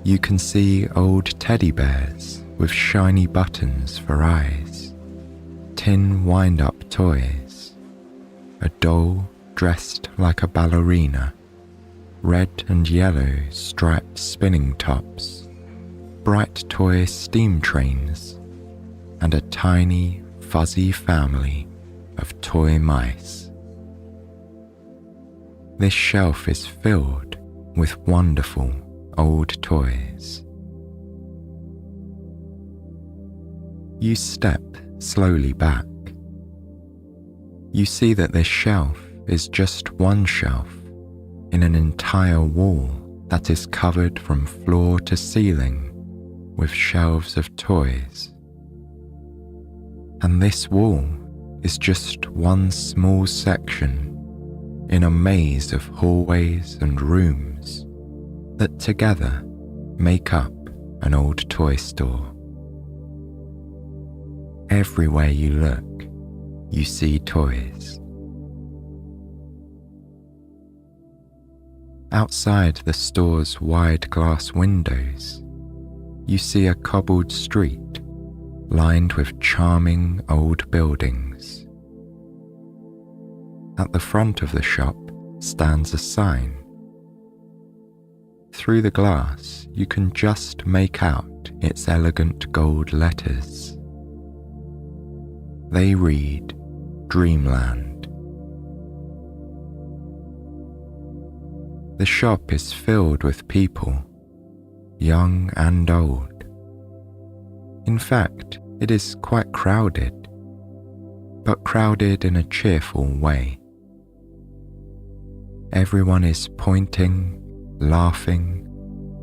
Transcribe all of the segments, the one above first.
you can see old teddy bears with shiny buttons for eyes, tin wind-up toys, a doll dressed like a ballerina, red and yellow striped spinning tops, bright toy steam trains, and a tiny, fuzzy family of toy mice. This shelf is filled with wonderful old toys. You step slowly back. You see that this shelf is just one shelf in an entire wall that is covered from floor to ceiling with shelves of toys. And this wall is just one small section in a maze of hallways and rooms that together make up an old toy store. Everywhere you look, you see toys. Outside the store's wide glass windows, you see a cobbled street lined with charming old buildings. At the front of the shop stands a sign. Through the glass, you can just make out its elegant gold letters. They read Dreamland. The shop is filled with people, young and old. In fact, it is quite crowded, but crowded in a cheerful way. Everyone is pointing, laughing,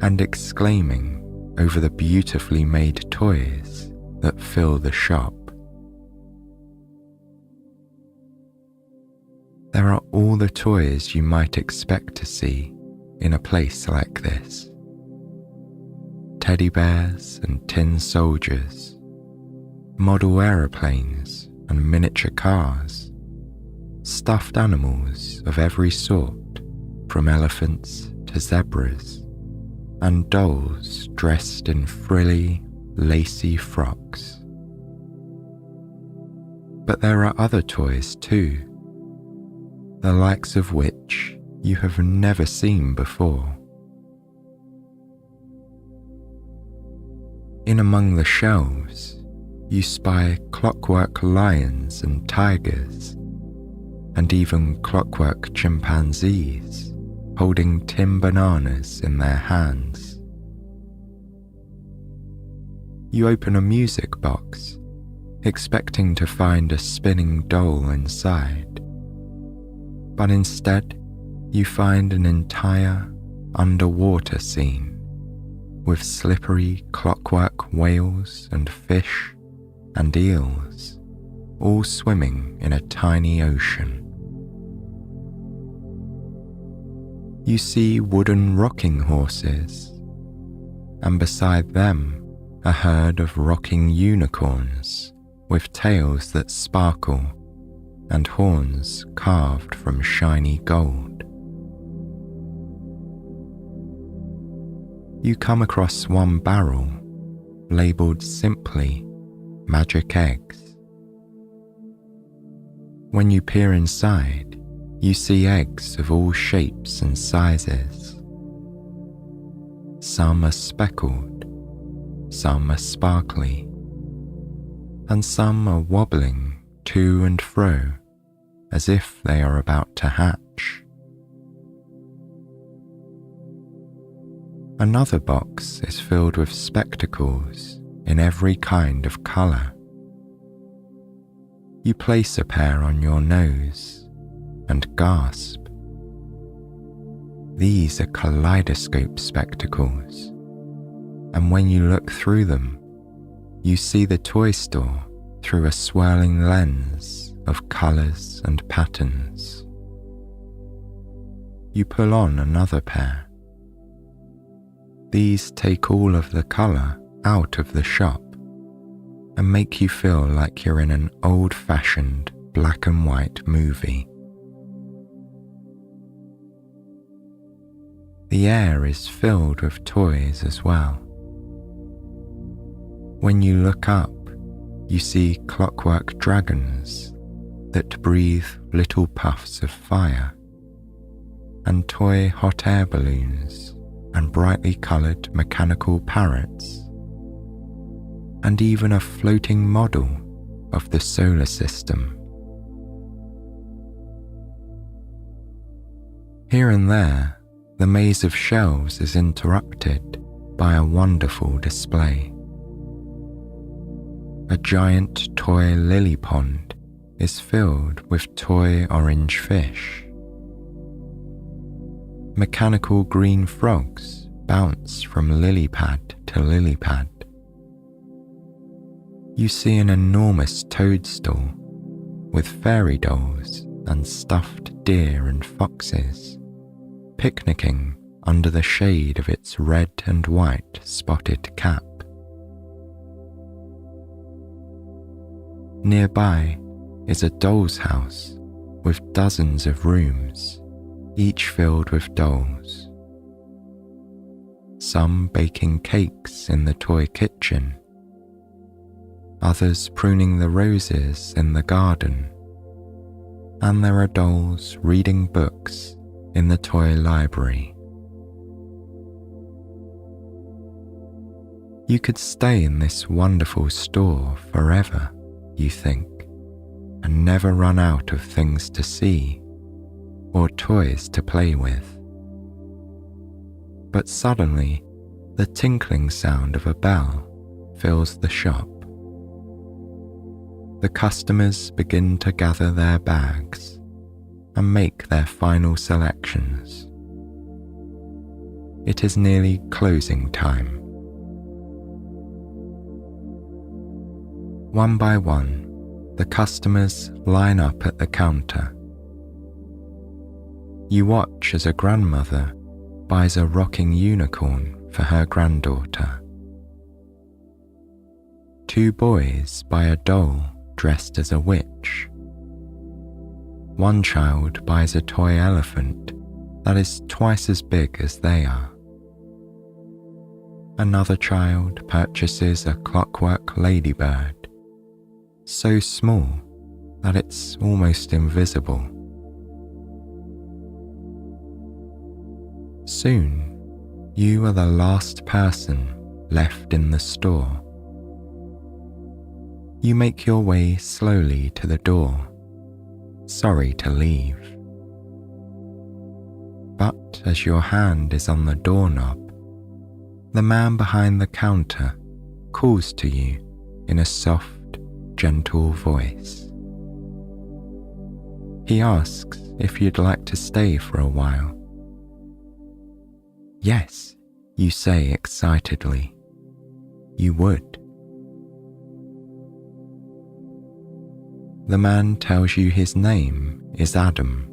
and exclaiming over the beautifully made toys that fill the shop. There are all the toys you might expect to see in a place like this. Teddy bears and tin soldiers, model aeroplanes and miniature cars, stuffed animals of every sort, from elephants to zebras, and dolls dressed in frilly, lacy frocks. But there are other toys too, the likes of which you have never seen before. In among the shelves, you spy clockwork lions and tigers, and even clockwork chimpanzees holding tin bananas in their hands. You open a music box, expecting to find a spinning doll inside, but instead you find an entire underwater scene with slippery clockwork whales and fish and eels, all swimming in a tiny ocean. You see wooden rocking horses, and beside them a herd of rocking unicorns with tails that sparkle and horns carved from shiny gold. You come across one barrel labelled simply Magic Eggs. When you peer inside, you see eggs of all shapes and sizes. Some are speckled, some are sparkly, and some are wobbling to and fro as if they are about to hatch. Another box is filled with spectacles in every kind of colour. You place a pair on your nose and gasp. These are kaleidoscope spectacles, and when you look through them, you see the toy store through a swirling lens of colours and patterns. You pull on another pair. These take all of the colour out of the shop and make you feel like you're in an old-fashioned black and white movie. The air is filled with toys as well. When you look up, you see clockwork dragons that breathe little puffs of fire, and toy hot air balloons and brightly coloured mechanical parrots, and even a floating model of the solar system. Here and there, the maze of shelves is interrupted by a wonderful display. A giant toy lily pond is filled with toy orange fish. Mechanical green frogs bounce from lily pad to lily pad. You see an enormous toadstool with fairy dolls and stuffed deer and foxes picnicking under the shade of its red and white spotted cap. Nearby is a doll's house with dozens of rooms, each filled with dolls. Some baking cakes in the toy kitchen, others pruning the roses in the garden, and there are dolls reading books in the toy library. You could stay in this wonderful store forever, you think, and never run out of things to see or toys to play with. But suddenly, the tinkling sound of a bell fills the shop. The customers begin to gather their bags and make their final selections. It is nearly closing time. One by one, the customers line up at the counter. You watch as a grandmother buys a rocking unicorn for her granddaughter. Two boys buy a doll dressed as a witch. One child buys a toy elephant that is twice as big as they are. Another child purchases a clockwork ladybird, so small that it's almost invisible. Soon, you are the last person left in the store. You make your way slowly to the door, sorry to leave. But as your hand is on the doorknob, the man behind the counter calls to you in a soft, gentle voice. He asks if you'd like to stay for a while. Yes, you say excitedly. You would. The man tells you his name is Adam.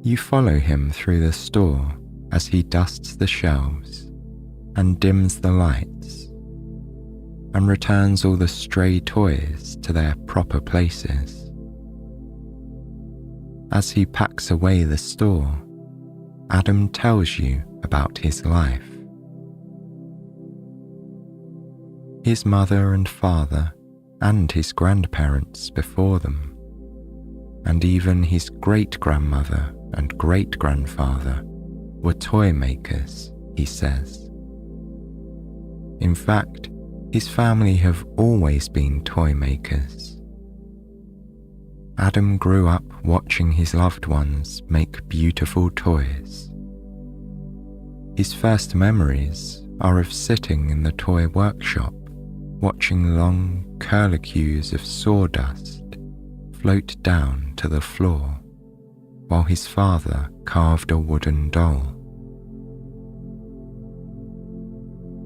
You follow him through the store as he dusts the shelves and dims the lights and returns all the stray toys to their proper places. As he packs away the store, Adam tells you about his life. His mother and father and his grandparents before them, and even his great-grandmother and great-grandfather were toy makers, he says. In fact, his family have always been toy makers. Adam grew up watching his loved ones make beautiful toys. His first memories are of sitting in the toy workshop, watching long curlicues of sawdust float down to the floor, while his father carved a wooden doll.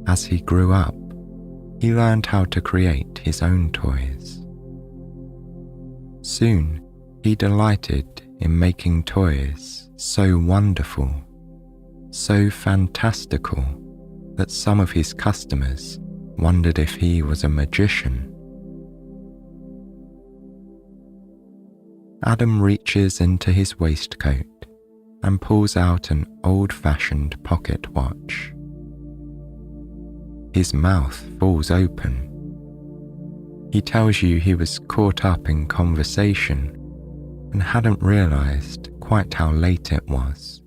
As he grew up, he learned how to create his own toys. Soon, he delighted in making toys so wonderful, so fantastical, that some of his customers wondered if he was a magician. Adam reaches into his waistcoat and pulls out an old-fashioned pocket watch. His mouth falls open. He tells you he was caught up in conversation and hadn't realized quite how late it was.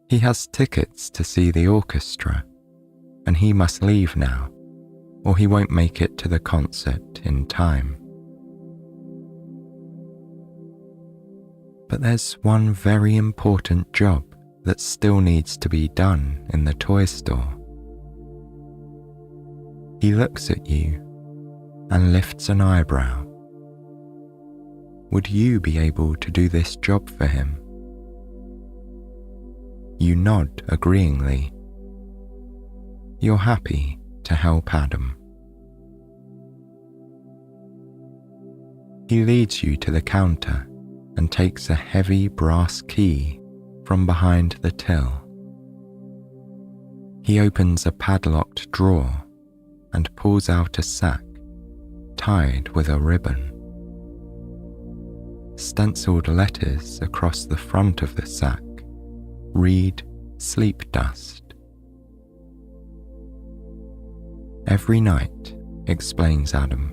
He has tickets to see the orchestra, and he must leave now, or he won't make it to the concert in time. But there's one very important job that still needs to be done in the toy store. He looks at you and lifts an eyebrow. Would you be able to do this job for him? You nod agreeingly. You're happy to help Adam. He leads you to the counter and takes a heavy brass key from behind the till. He opens a padlocked drawer and pulls out a sack tied with a ribbon. Stenciled letters across the front of the sack read sleep dust. Every night, explains Adam,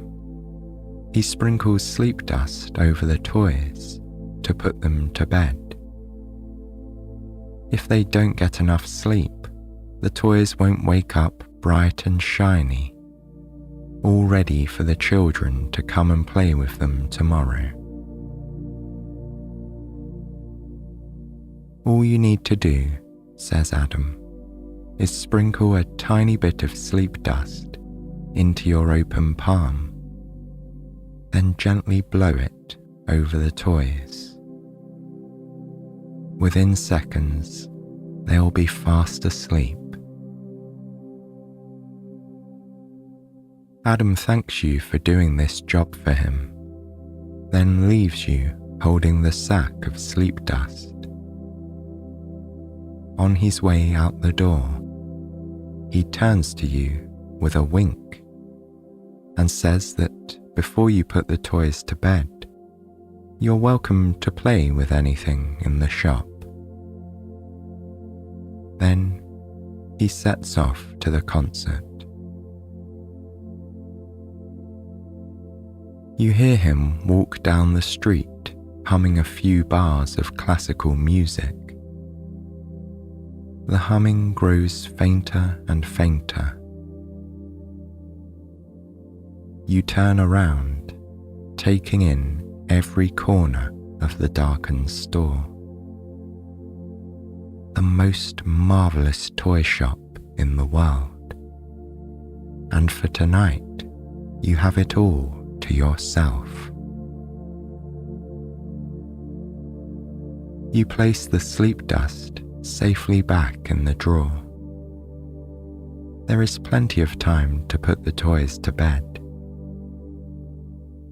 he sprinkles sleep dust over the toys to put them to bed. If they don't get enough sleep, the toys won't wake up bright and shiny, all ready for the children to come and play with them tomorrow. All you need to do, says Adam, is sprinkle a tiny bit of sleep dust into your open palm, then gently blow it over the toys. Within seconds, they'll be fast asleep. Adam thanks you for doing this job for him, then leaves you holding the sack of sleep dust. On his way out the door, he turns to you with a wink and says that before you put the toys to bed, you're welcome to play with anything in the shop. Then he sets off to the concert. You hear him walk down the street humming a few bars of classical music. The humming grows fainter and fainter. You turn around, taking in every corner of the darkened store. The most marvelous toy shop in the world. And for tonight, you have it all to yourself. You place the sleep dust safely back in the drawer. There is plenty of time to put the toys to bed.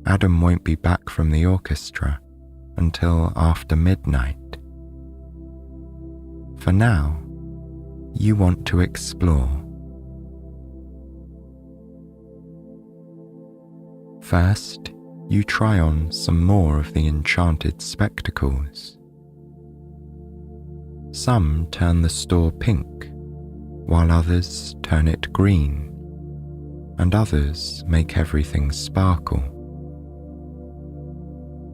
Adam won't be back from the orchestra until after midnight. For now, you want to explore. First, you try on some more of the enchanted spectacles. Some turn the store pink, while others turn it green, and others make everything sparkle.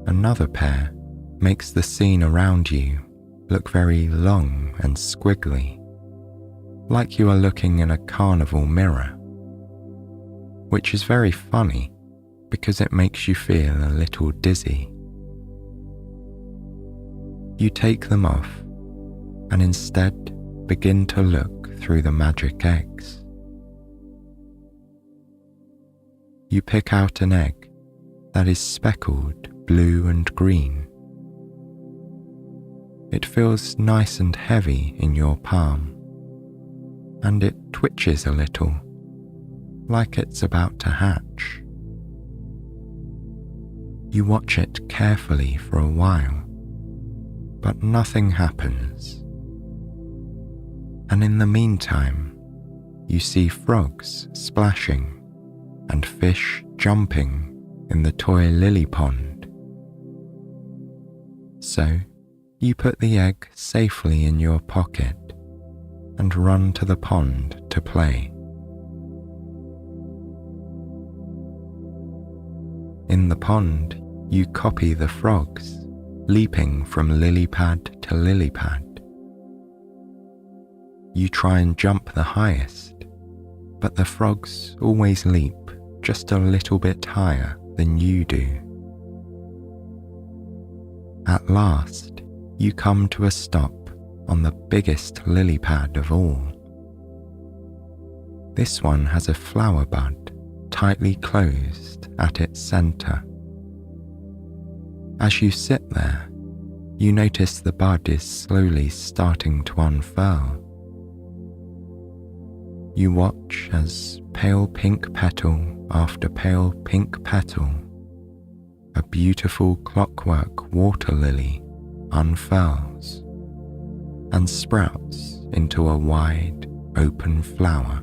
Another pair makes the scene around you look very long and squiggly, like you are looking in a carnival mirror, which is very funny because it makes you feel a little dizzy. You take them off and instead begin to look through the magic eggs. You pick out an egg that is speckled blue and green. It feels nice and heavy in your palm, and it twitches a little, like it's about to hatch. You watch it carefully for a while, but nothing happens. And in the meantime, you see frogs splashing and fish jumping in the toy lily pond. So You put the egg safely in your pocket and run to the pond to play. In the pond, you copy the frogs, leaping from lily pad to lily pad. You try and jump the highest, but the frogs always leap just a little bit higher than you do. At last, you come to a stop on the biggest lily pad of all. This one has a flower bud tightly closed at its center. As you sit there, you notice the bud is slowly starting to unfurl. You watch as pale pink petal after pale pink petal, a beautiful clockwork water lily unfurls and sprouts into a wide, open flower.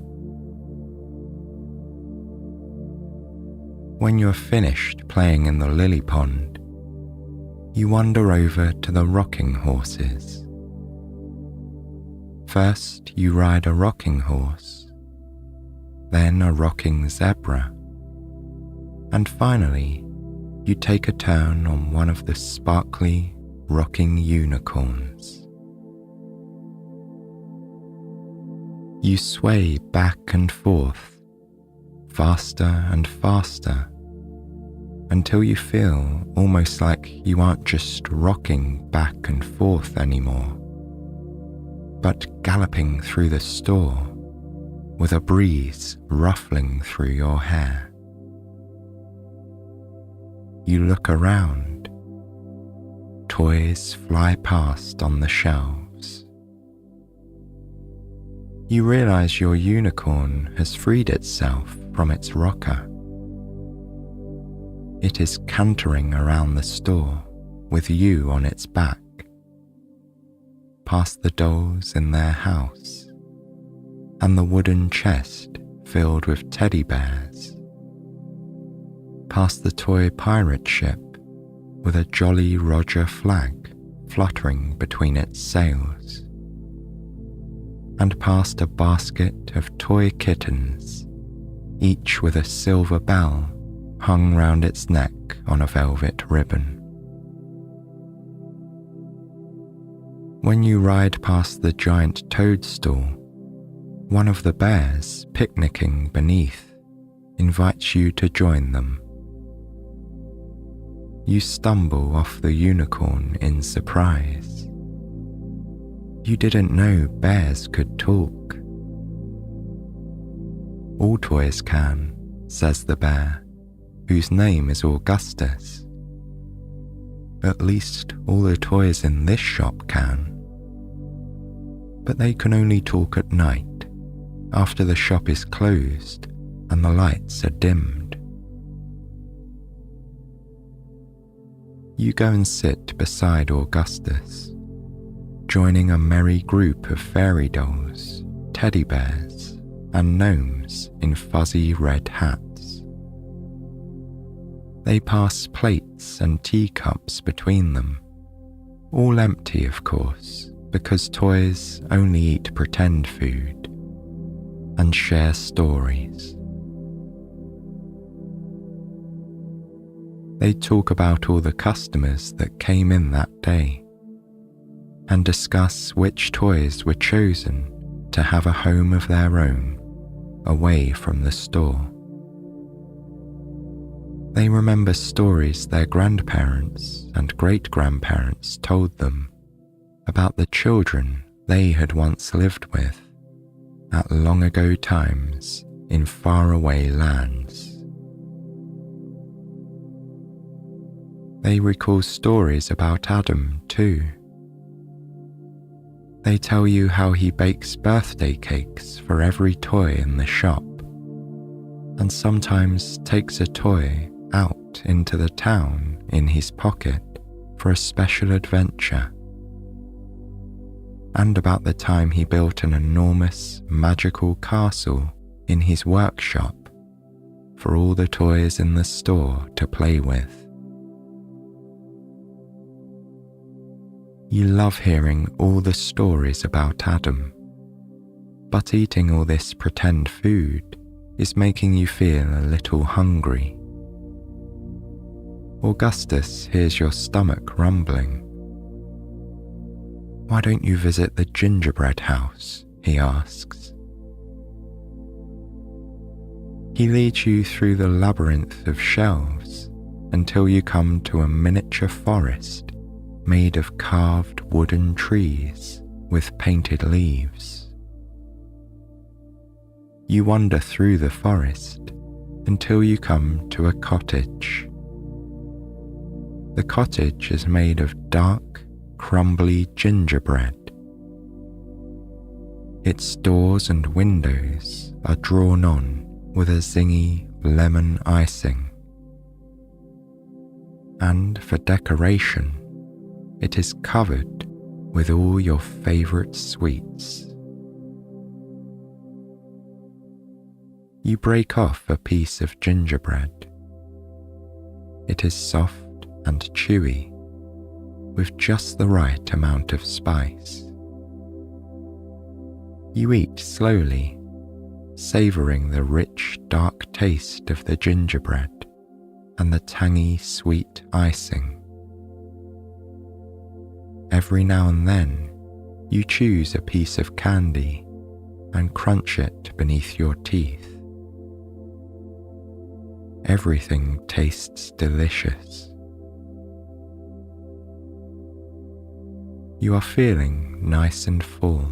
When you're finished playing in the lily pond, you wander over to the rocking horses. First, you ride a rocking horse, then a rocking zebra, and finally, you take a turn on one of the sparkly, rocking unicorns. You sway back and forth, faster and faster, until you feel almost like you aren't just rocking back and forth anymore, but galloping through the store with a breeze ruffling through your hair. You look around. Toys fly past on the shelves. You realize your unicorn has freed itself from its rocker. It is cantering around the store with you on its back, past the dolls in their house and the wooden chest filled with teddy bears, past the toy pirate ship with a Jolly Roger flag fluttering between its sails, and past a basket of toy kittens, each with a silver bell hung round its neck on a velvet ribbon. When you ride past the giant toadstool, one of the bears picnicking beneath invites you to join them. You stumble off the unicorn in surprise. You didn't know bears could talk. All toys can, says the bear, whose name is Augustus. At least all the toys in this shop can. But they can only talk at night, after the shop is closed and the lights are dimmed. You go and sit beside Augustus, joining a merry group of fairy dolls, teddy bears, and gnomes in fuzzy red hats. They pass plates and teacups between them, all empty of course, because toys only eat pretend food, and share stories. They talk about all the customers that came in that day, and discuss which toys were chosen to have a home of their own, away from the store. They remember stories their grandparents and great-grandparents told them about the children they had once lived with at long ago times in faraway lands. They recall stories about Adam too. They tell you how he bakes birthday cakes for every toy in the shop, and sometimes takes a toy out into the town in his pocket for a special adventure, and about the time he built an enormous magical castle in his workshop for all the toys in the store to play with. You love hearing all the stories about Adam, but eating all this pretend food is making you feel a little hungry. Augustus hears your stomach rumbling. "Why don't you visit the gingerbread house?" he asks. He leads you through the labyrinth of shelves until you come to a miniature forest made of carved wooden trees with painted leaves. You wander through the forest until you come to a cottage. The cottage is made of dark, crumbly gingerbread. Its doors and windows are drawn on with a zingy lemon icing. And for decoration, it is covered with all your favourite sweets. You break off a piece of gingerbread. It is soft and chewy, with just the right amount of spice. You eat slowly, savouring the rich, dark taste of the gingerbread and the tangy, sweet icing. Every now and then, you choose a piece of candy and crunch it beneath your teeth. Everything tastes delicious. You are feeling nice and full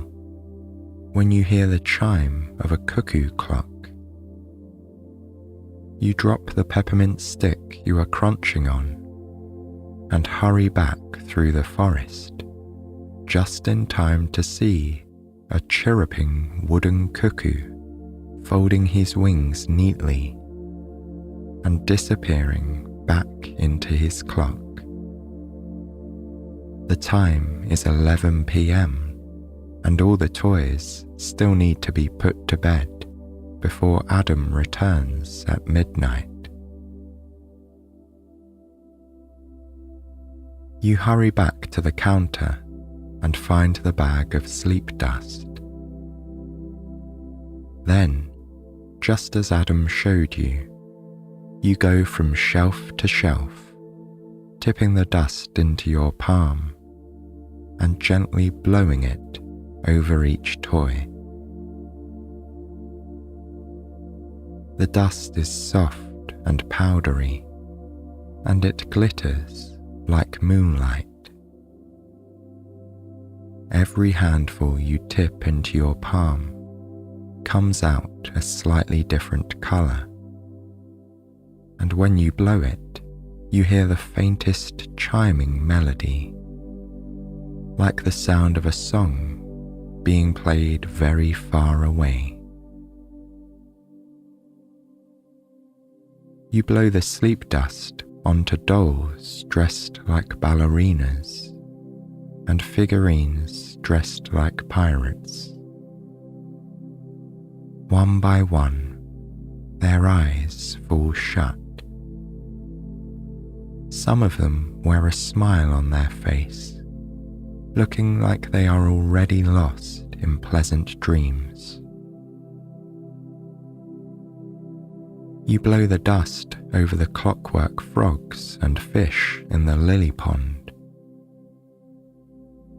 when you hear the chime of a cuckoo clock. You drop the peppermint stick you are crunching on and hurry back through the forest, just in time to see a chirruping wooden cuckoo folding his wings neatly and disappearing back into his clock. The time is 11 p.m. and all the toys still need to be put to bed before Adam returns at midnight. You hurry back to the counter and find the bag of sleep dust. Then, just as Adam showed you, you go from shelf to shelf, tipping the dust into your palm and gently blowing it over each toy. The dust is soft and powdery, and it glitters like moonlight. Every handful you tip into your palm comes out a slightly different colour, and when you blow it, you hear the faintest chiming melody, like the sound of a song being played very far away. You blow the sleep dust onto dolls dressed like ballerinas and figurines dressed like pirates. One by one, their eyes fall shut. Some of them wear a smile on their face, looking like they are already lost in pleasant dreams. You blow the dust over the clockwork frogs and fish in the lily pond.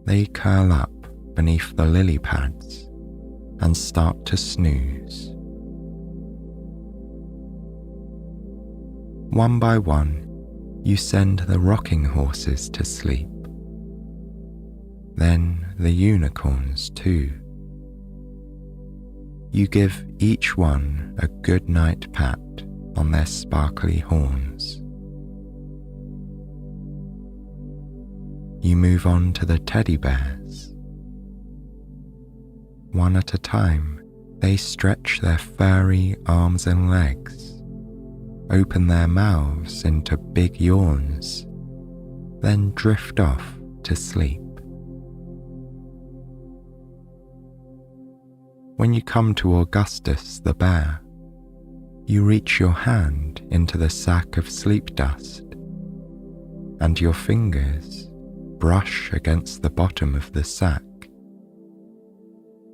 They curl up beneath the lily pads and start to snooze. One by one, you send the rocking horses to sleep. Then the unicorns too. You give each one a good night pat on their sparkly horns. You move on to the teddy bears. One at a time, they stretch their furry arms and legs, open their mouths into big yawns, then drift off to sleep. When you come to Augustus the bear, you reach your hand into the sack of sleep dust, and your fingers brush against the bottom of the sack.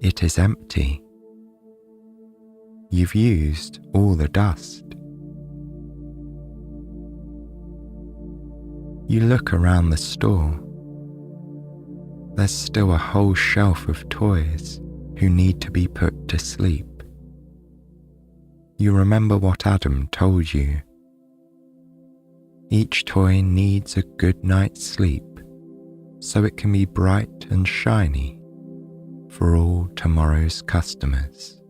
It is empty. You've used all the dust. You look around the store. There's still a whole shelf of toys who need to be put to sleep. You remember what Adam told you. Each toy needs a good night's sleep so it can be bright and shiny for all tomorrow's customers.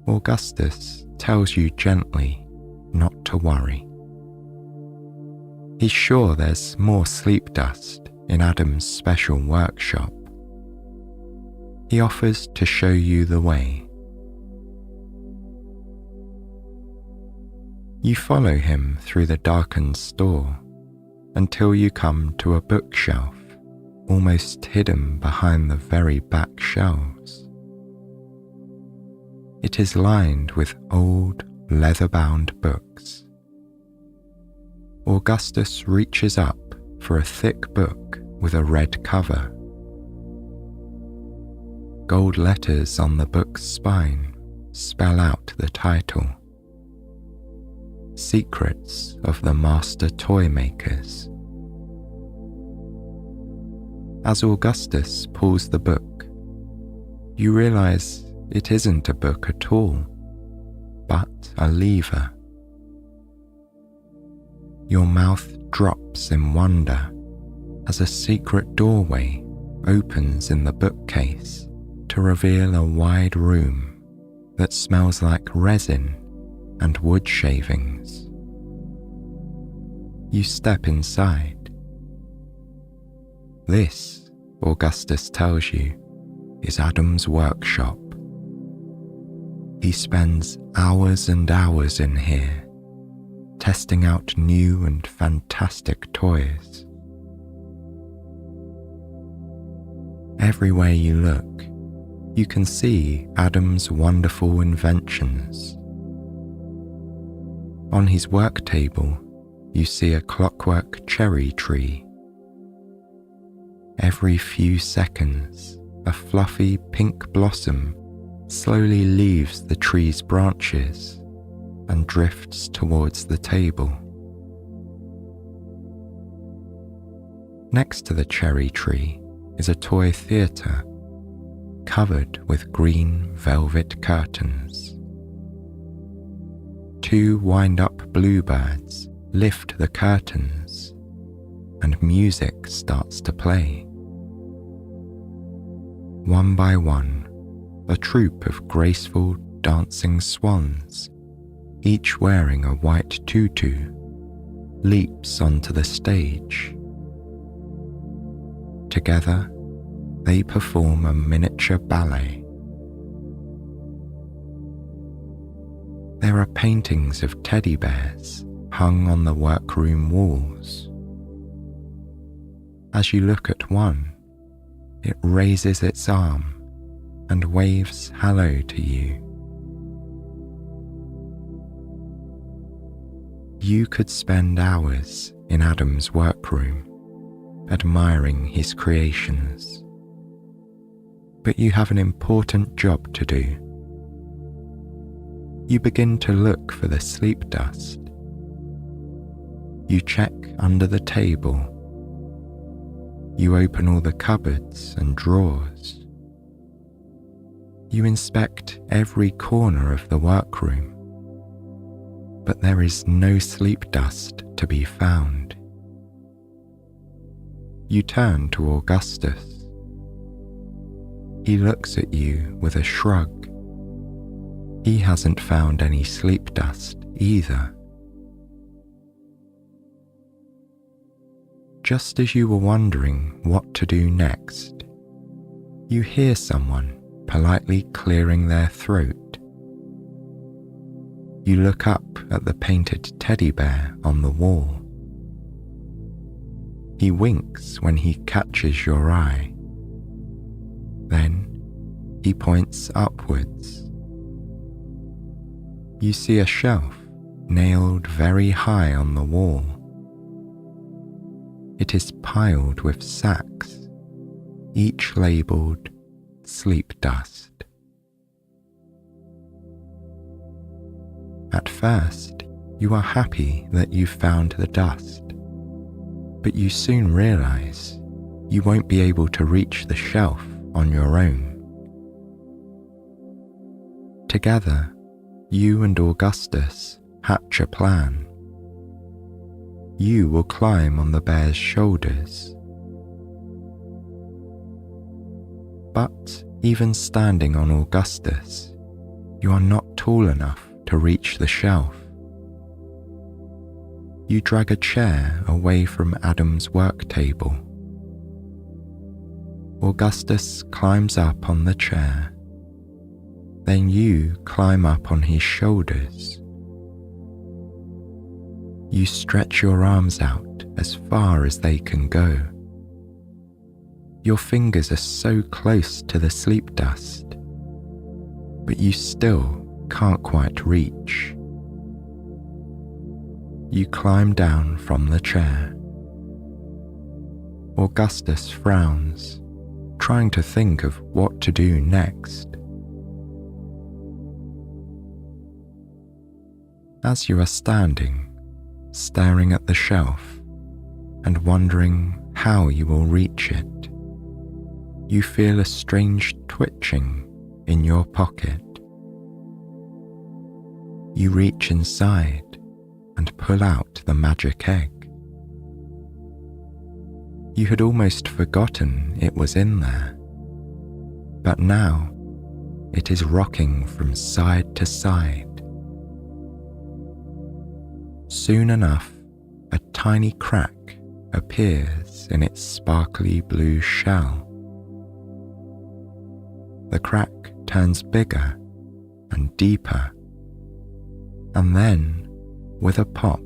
Augustus tells you gently not to worry. He's sure there's more sleep dust in Adam's special workshop. He offers to show you the way. You follow him through the darkened store until you come to a bookshelf almost hidden behind the very back shelves. It is lined with old, leather-bound books. Augustus reaches up for a thick book with a red cover. Gold letters on the book's spine spell out the title, Secrets of the Master Toy Makers. As Augustus pulls the book, you realize it isn't a book at all, but a lever. Your mouth drops in wonder as a secret doorway opens in the bookcase to reveal a wide room that smells like resin and wood shavings. You step inside. This, Augustus tells you, is Adam's workshop. He spends hours and hours in here, testing out new and fantastic toys. Everywhere you look, you can see Adam's wonderful inventions. On his work table, you see a clockwork cherry tree. Every few seconds, a fluffy pink blossom slowly leaves the tree's branches and drifts towards the table. Next to the cherry tree is a toy theatre covered with green velvet curtains. Two wind-up bluebirds lift the curtains and music starts to play. One by one, a troop of graceful dancing swans, each wearing a white tutu, leaps onto the stage. Together, they perform a miniature ballet. There are paintings of teddy bears hung on the workroom walls. As you look at one, it raises its arm and waves hello to you. You could spend hours in Adam's workroom, admiring his creations. But you have an important job to do. You begin to look for the sleep dust. You check under the table. You open all the cupboards and drawers. You inspect every corner of the workroom, but there is no sleep dust to be found. You turn to Augustus. He looks at you with a shrug. He hasn't found any sleep dust either. Just as you were wondering what to do next, you hear someone politely clearing their throat. You look up at the painted teddy bear on the wall. He winks when he catches your eye. Then he points upwards. You see a shelf nailed very high on the wall. It is piled with sacks, each labelled sleep dust. At first, you are happy that you found the dust, but you soon realise you won't be able to reach the shelf on your own. Together, you and Augustus hatch a plan. You will climb on the bear's shoulders. But even standing on Augustus, you are not tall enough to reach the shelf. You drag a chair away from Adam's work table. Augustus climbs up on the chair. Then you climb up on his shoulders. You stretch your arms out as far as they can go. Your fingers are so close to the sleep dust, but you still can't quite reach. You climb down from the chair. Augustus frowns, trying to think of what to do next. As you are standing, staring at the shelf and wondering how you will reach it, you feel a strange twitching in your pocket. You reach inside and pull out the magic egg. You had almost forgotten it was in there, but now it is rocking from side to side. Soon enough, a tiny crack appears in its sparkly blue shell. The crack turns bigger and deeper, and then, with a pop,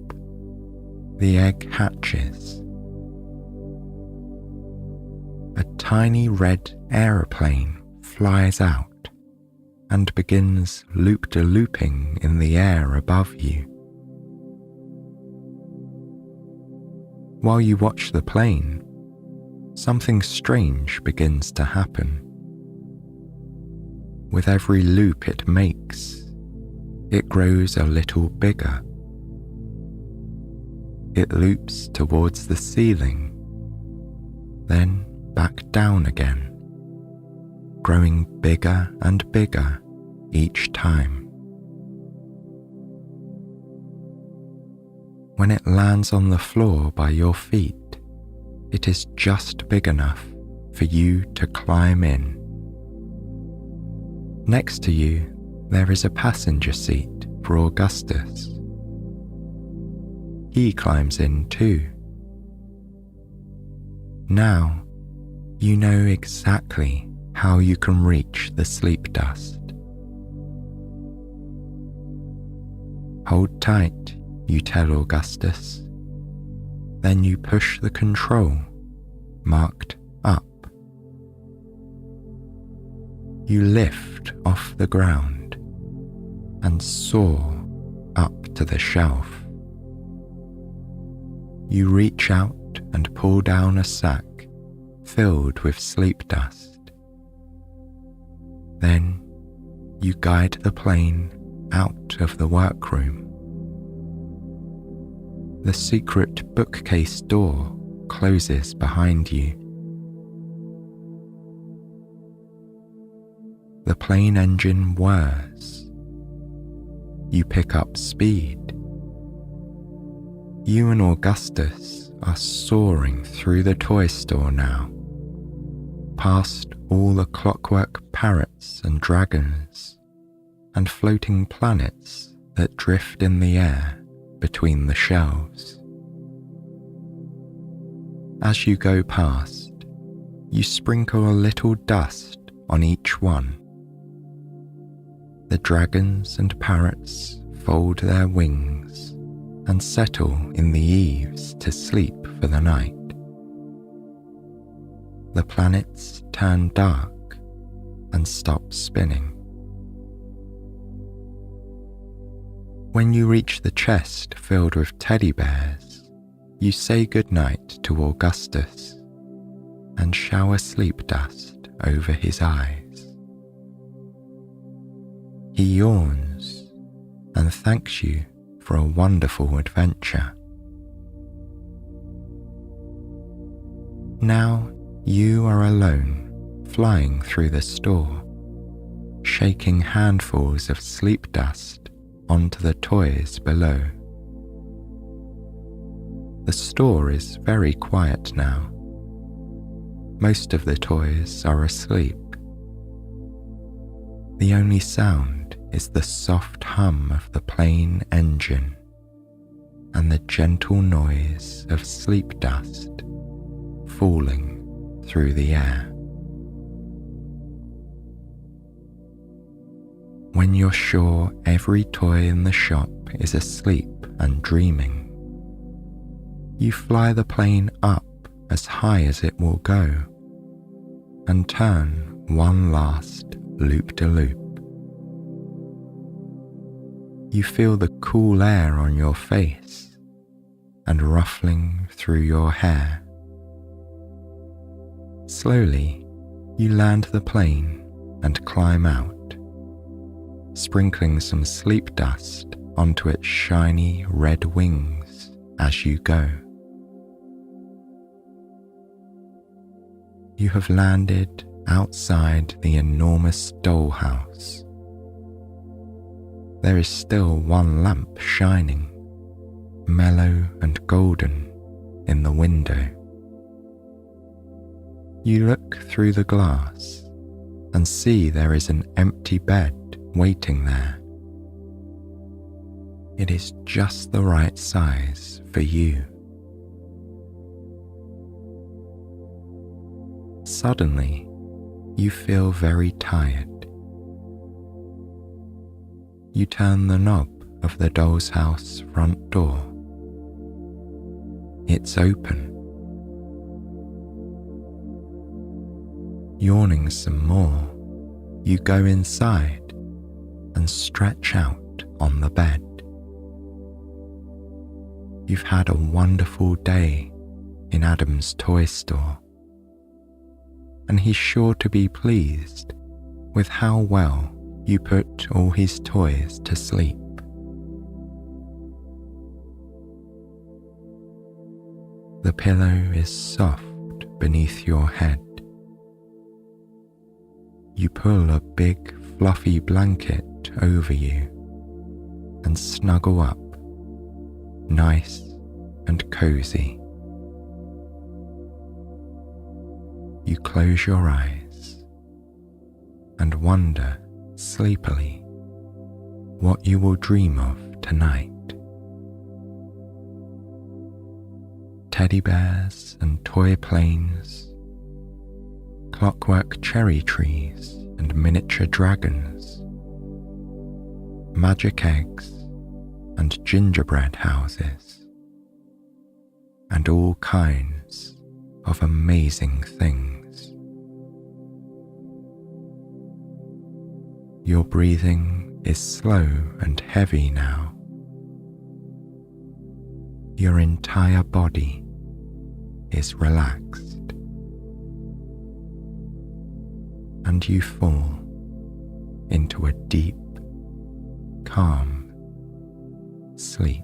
the egg hatches. A tiny red aeroplane flies out and begins loop-de-looping in the air above you. While you watch the plane, something strange begins to happen. With every loop it makes, it grows a little bigger. It loops towards the ceiling, then back down again, growing bigger and bigger each time. When it lands on the floor by your feet, it is just big enough for you to climb in. Next to you, there is a passenger seat for Augustus. He climbs in too. Now, you know exactly how you can reach the sleep dust. Hold tight, you tell Augustus. Then you push the control marked up. You lift off the ground and soar up to the shelf. You reach out and pull down a sack filled with sleep dust. Then you guide the plane out of the workroom. The secret bookcase door closes behind you. The plane engine whirs. You pick up speed. You and Augustus are soaring through the toy store now, past all the clockwork parrots and dragons, and floating planets that drift in the air between the shelves. As you go past, you sprinkle a little dust on each one. The dragons and parrots fold their wings and settle in the eaves to sleep for the night. The planets turn dark and stop spinning. When you reach the chest filled with teddy bears, You say goodnight to Augustus and shower sleep dust over his eyes. He yawns and thanks you for a wonderful adventure. Now you are alone, flying through the store, shaking handfuls of sleep dust onto the toys below. The store is very quiet now. Most of the toys are asleep. The only sound is the soft hum of the plane engine and the gentle noise of sleep dust falling through the air. When you're sure every toy in the shop is asleep and dreaming, you fly the plane up as high as it will go and turn one last loop-de-loop. You feel the cool air on your face and ruffling through your hair. Slowly, you land the plane and climb out, sprinkling some sleep dust onto its shiny red wings as you go. You have landed outside the enormous dollhouse. There is still one lamp shining, mellow and golden, in the window. You look through the glass and see there is an empty bed waiting there. It is just the right size for you. Suddenly, you feel very tired. You turn the knob of the doll's house front door. It's open. Yawning some more, you go inside and stretch out on the bed. You've had a wonderful day in Adam's toy store, and he's sure to be pleased with how well you put all his toys to sleep. The pillow is soft beneath your head. You pull a big fluffy blanket over you and snuggle up, nice and cozy. You close your eyes and wonder sleepily what you will dream of tonight. Teddy bears and toy planes, clockwork cherry trees and miniature dragons, magic eggs and gingerbread houses, and all kinds of amazing things. Your breathing is slow and heavy now. Your entire body is relaxed, and you fall into a deep, calm sleep.